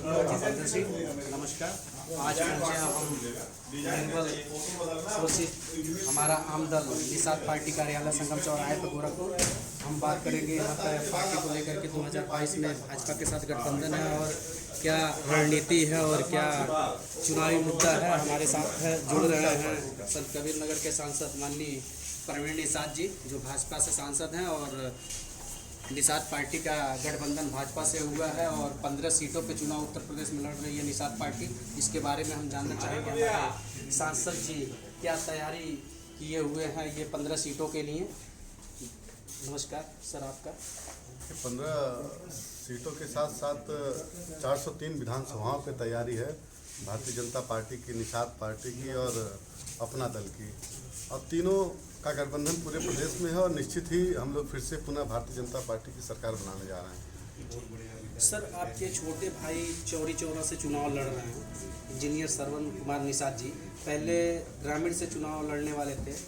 जितेंद्र सिंह, नमस्कार। आज पहुँचे हम बेंगल शोषित हमारा आम दल निषाद पार्टी कार्यालय संगम चौराहे पर गोरखपुर। हम बात करेंगे यहाँ पर पार्टी को लेकर के 2022 में भाजपा के साथ गठबंधन है और क्या रणनीति है और क्या चुनावी मुद्दा है। हमारे साथ जुड़ रहे हैं संत कबीर नगर के सांसद माननीय प्रवीण निषाद जी, जो भाजपा से सांसद हैं और निषाद पार्टी का गठबंधन भाजपा से हुआ है और 15 सीटों पे चुनाव उत्तर प्रदेश में लड़ रही है निषाद पार्टी। इसके बारे में हम जानना चाहेंगे सांसद जी क्या तैयारी किए हुए हैं ये 15 सीटों के लिए। नमस्कार सर, आपका 15 सीटों के साथ साथ 403 विधानसभाओं पे तैयारी है भारतीय जनता पार्टी की, निषाद पार्टी की और अपना दल की, और तीनों का गठबंधन पूरे प्रदेश में है और निश्चित ही हम लोग फिर से पुनः भारतीय जनता पार्टी की सरकार बनाने जा रहे हैं। सर, आपके छोटे भाई चौरी चौरा से चुनाव लड़ रहे हैं, इंजीनियर श्रवण कुमार निषाद जी पहले ग्रामीण से चुनाव लड़ने वाले थे।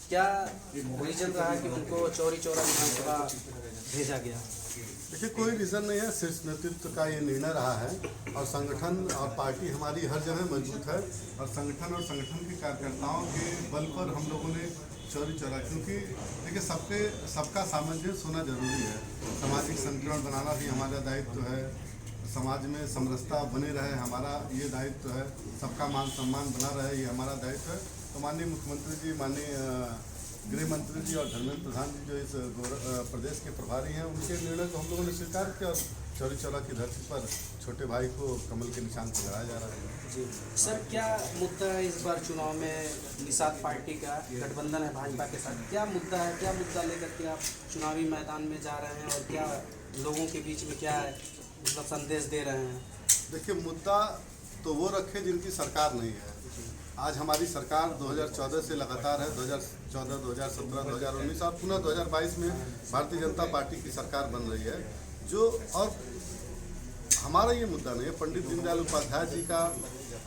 क्या रीजन रहा कि उनको चौरी चौरा विधानसभा भेजा गया? देखिए, कोई रीज़न नहीं है, शीर्ष नेतृत्व का ये निर्णय रहा है और संगठन और पार्टी हमारी हर जगह मजबूत है और संगठन के कार्यकर्ताओं के बल पर हम लोगों ने चौरी चौरा, क्योंकि देखिए सबका सामंजस्य होना जरूरी है। सामाजिक संतुलन बनाना भी हमारा दायित्व है, समाज में समरसता बने रहे हमारा ये दायित्व है, सबका मान सम्मान बना रहे ये हमारा दायित्व है। तो माननीय मुख्यमंत्री जी, माननीय गृह मंत्री जी और धर्मेंद्र प्रधान जी जो इस प्रदेश के प्रभारी हैं, उनके निर्णय को हम लोगों ने स्वीकार किया और चौरी चौरा की धरती पर छोटे भाई को कमल के निशान से लड़ाया जा रहा है। जी सर, क्या मुद्दा है इस बार चुनाव में? निषाद पार्टी का गठबंधन है भाजपा के साथ, क्या मुद्दा है, क्या मुद्दा लेकर के आप चुनावी मैदान में जा रहे हैं और क्या लोगों के बीच में क्या मतलब संदेश दे रहे हैं? देखिए, मुद्दा तो वो रखे जिनकी सरकार नहीं है। आज हमारी सरकार 2014 से लगातार है, 2014, 2017, 2019 और पुनः 2022 में भारतीय जनता पार्टी की सरकार बन रही है। जो और हमारा ये मुद्दा नहीं है, पंडित दीनदयाल उपाध्याय जी का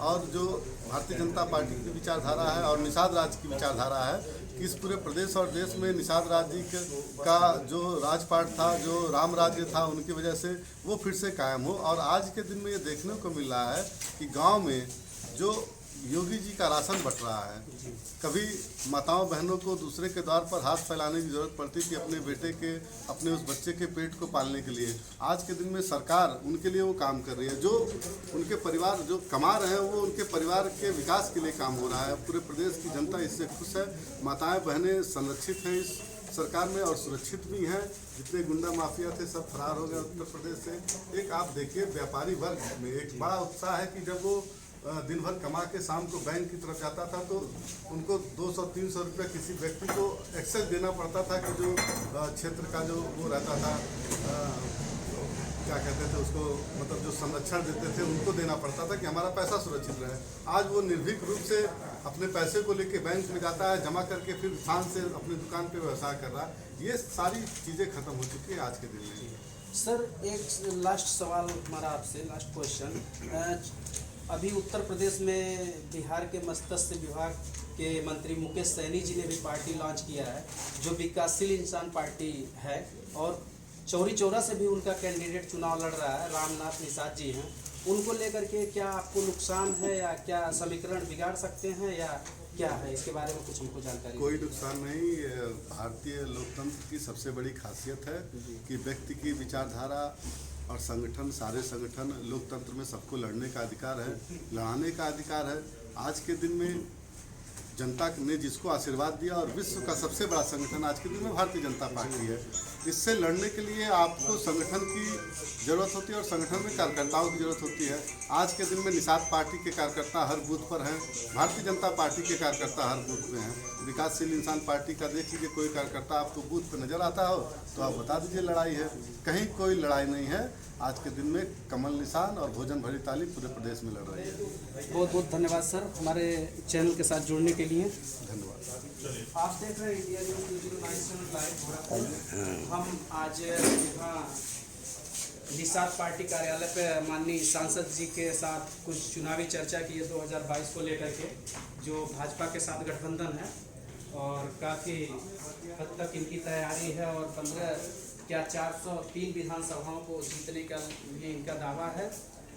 और जो भारतीय जनता पार्टी की विचारधारा है और निषाद राज की विचारधारा है कि इस पूरे प्रदेश और देश में निषाद राज जी का जो राजपाट था, जो राम राज्य था, उनकी वजह से वो फिर से कायम हो। और आज के दिन में ये देखने को मिल रहा है कि गाँव में जो योगी जी का राशन बट रहा है, कभी माताओं बहनों को दूसरे के द्वार पर हाथ फैलाने की ज़रूरत पड़ती थी अपने बेटे के, अपने उस बच्चे के पेट को पालने के लिए। आज के दिन में सरकार उनके लिए वो काम कर रही है, जो उनके परिवार जो कमा रहे हैं वो उनके परिवार के विकास के लिए काम हो रहा है। पूरे प्रदेश की जनता इससे खुश है, माताएं बहनें संरक्षित हैं इस सरकार में और सुरक्षित भी हैं। जितने गुंडा माफिया थे सब फरार हो गए उत्तर प्रदेश से। एक आप देखिए, व्यापारी वर्ग में एक बड़ा उत्साह है कि जब वो दिन भर कमा के शाम को बैंक की तरफ जाता था तो उनको 200-300 रुपये किसी व्यक्ति को एक्सेस देना पड़ता था कि जो क्षेत्र का जो वो रहता था, क्या कहते थे उसको, मतलब जो संरक्षण देते थे उनको देना पड़ता था कि हमारा पैसा सुरक्षित रहे। आज वो निर्भीक रूप से अपने पैसे को लेके बैंक में जाता है, जमा करके फिर शान से अपनी दुकान पे व्यवसाय कर रहा है। ये सारी चीज़ें खत्म हो चुकी है आज के दिन में। सर, एक लास्ट सवाल हमारा आपसे, लास्ट क्वेश्चन। अभी उत्तर प्रदेश में बिहार के मत्स्य विभाग के मंत्री मुकेश सैनी जी ने भी पार्टी लॉन्च किया है जो विकासशील इंसान पार्टी है और चौरी चौरा से भी उनका कैंडिडेट चुनाव लड़ रहा है, रामनाथ निषाद जी हैं। उनको लेकर के क्या आपको नुकसान है या क्या समीकरण बिगाड़ सकते हैं या क्या है, इसके बारे में कुछ हमको जानकारी? कोई नुकसान नहीं। भारतीय लोकतंत्र की सबसे बड़ी खासियत है कि व्यक्ति की विचारधारा और संगठन, सारे संगठन, लोकतंत्र में सबको लड़ने का अधिकार है, लड़ाने का अधिकार है। आज के दिन में जनता ने जिसको आशीर्वाद दिया और विश्व का सबसे बड़ा संगठन आज के दिन में भारतीय जनता पार्टी है। इससे लड़ने के लिए आपको संगठन की ज़रूरत होती है और संगठन में कार्यकर्ताओं की ज़रूरत होती है। आज के दिन में निषाद पार्टी के कार्यकर्ता हर बूथ पर हैं, भारतीय जनता पार्टी के कार्यकर्ता हर बूथ पे हैं। विकासशील इंसान पार्टी का देख लीजिए, कोई कार्यकर्ता आपको बूथ पर नज़र आता हो तो आप बता दीजिए लड़ाई है। कहीं कोई लड़ाई नहीं है। आज के दिन में कमल निशान और भोजन भरी ताली पूरे प्रदेश में लड़ रही है। बहुत बहुत धन्यवाद सर, हमारे चैनल के साथ जुड़ने के लिए धन्यवाद। आप देख रहे हैं इंडिया न्यूज़ 2097 लाइव। हम आज यहाँ निषाद पार्टी कार्यालय पे माननीय सांसद जी के साथ कुछ चुनावी चर्चा की है 2022 को लेकर के, जो भाजपा के साथ गठबंधन है और काफ़ी हद तक इनकी तैयारी है और 403 विधानसभाओं को जीतने का ये इनका दावा है।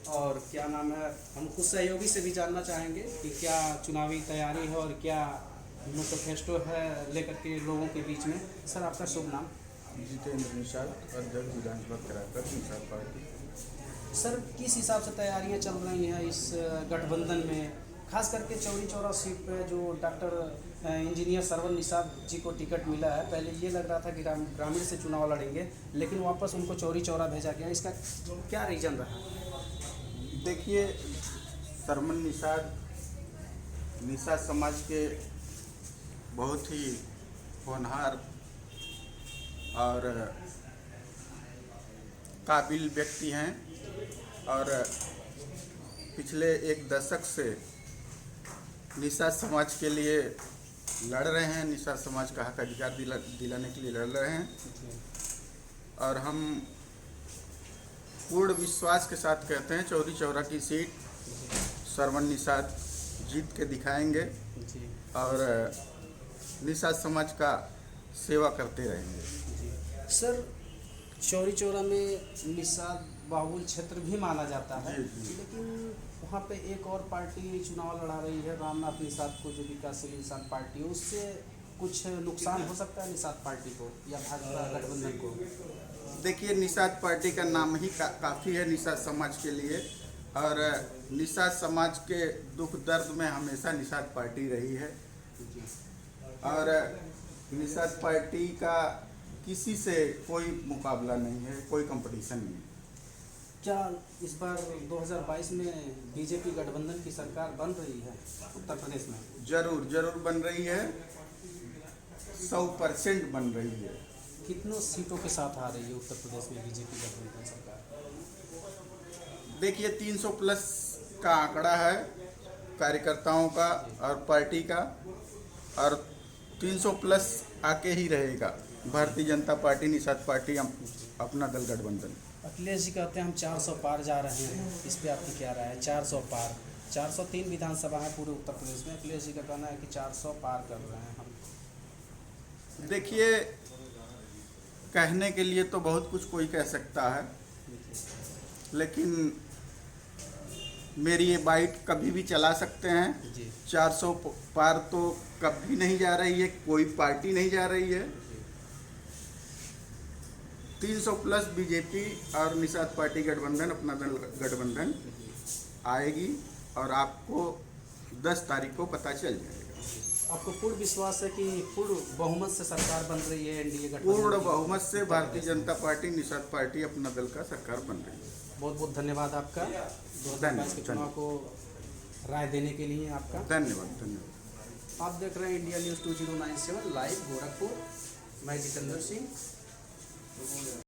और क्या नाम है, हम कुछ सहयोगी से भी जानना चाहेंगे कि क्या चुनावी तैयारी है और क्या मैनिफेस्टो है लेकर के लोगों के बीच में। सर आपका शुभ नाम? जितेंद्र निषाद, अध्यक्ष विधानसभा कराकर निषाद पार्टी। सर किस हिसाब से तैयारियां चल रही हैं इस गठबंधन में, खास करके चौरी चौरा सीट पे जो डॉक्टर इंजीनियर सरवन निषाद जी को टिकट मिला है। पहले ये लग रहा था कि ग्रामीण से चुनाव लड़ेंगे, लेकिन वापस उनको चौरी चौरा भेजा गया, इसका क्या रीजन रहा? देखिए, सरवन निषाद समाज के बहुत ही होनहार और काबिल व्यक्ति हैं और पिछले एक दशक से निषाद समाज के लिए लड़ रहे हैं, निषाद समाज का हक अधिकार दिलाने के लिए लड़ रहे हैं। और हम पूर्ण विश्वास के साथ कहते हैं चौरी चौरा की सीट सरवन निषाद जीत के दिखाएंगे और निषाद समाज का सेवा करते रहेंगे। सर चौरी चौरा में निषाद बाहुल क्षेत्र भी माना जाता है, लेकिन वहाँ पे एक और पार्टी चुनाव लड़ा रही है, रामनाथ निषाद को, जो विकासशील इंसान पार्टी, उससे कुछ नुकसान हो सकता है निषाद पार्टी को या भाजपा गठबंधन को? देखिए, निषाद पार्टी का नाम ही काफ़ी है निषाद समाज के लिए और निषाद समाज के दुख दर्द में हमेशा निषाद पार्टी रही है और निषाद पार्टी का किसी से कोई मुकाबला नहीं है, कोई कंपटीशन नहीं है। क्या इस बार 2022 में बीजेपी गठबंधन की सरकार बन रही है उत्तर प्रदेश में? जरूर बन रही है, 100% बन रही है। कितनों सीटों के साथ आ रही है उत्तर प्रदेश में बीजेपी गठबंधन सरकार? देखिए, 300 प्लस का आंकड़ा है कार्यकर्ताओं का और पार्टी का, और 300 प्लस आके ही रहेगा। भारतीय जनता पार्टी, निषाद पार्टी, अपना दल गठबंधन। अखिलेश जी कहते हैं हम 400 पार जा रहे हैं, इस पे आपकी क्या राय है? 400 पार, 403 विधानसभा है पूरे उत्तर प्रदेश में, अखिलेश जी का कहना है कि 400 पार कर रहे हैं हम। देखिए, कहने के लिए तो बहुत कुछ कोई कह सकता है, लेकिन मेरी ये बाइट कभी भी चला सकते हैं। जी 400 पार तो कभी नहीं जा रही है, कोई पार्टी नहीं जा रही है। 300 प्लस बीजेपी और निषाद पार्टी गठबंधन, अपना दल गठबंधन आएगी और आपको 10 तारीख को पता चल जाएगा। आपको पूर्ण विश्वास है कि पूर्ण बहुमत से सरकार बन रही है एनडीए गठबंधन? पूर्ण बहुमत से भारतीय जनता पार्टी, निषाद पार्टी, अपना दल का सरकार बन रही है। बहुत बहुत धन्यवाद आपका 2022 के चुनाव को राय देने के लिए आपका धन्यवाद। आप देख रहे हैं इंडिया न्यूज़ 2097 लाइव गोरखपुर। मैं जितेंद्र सिंह।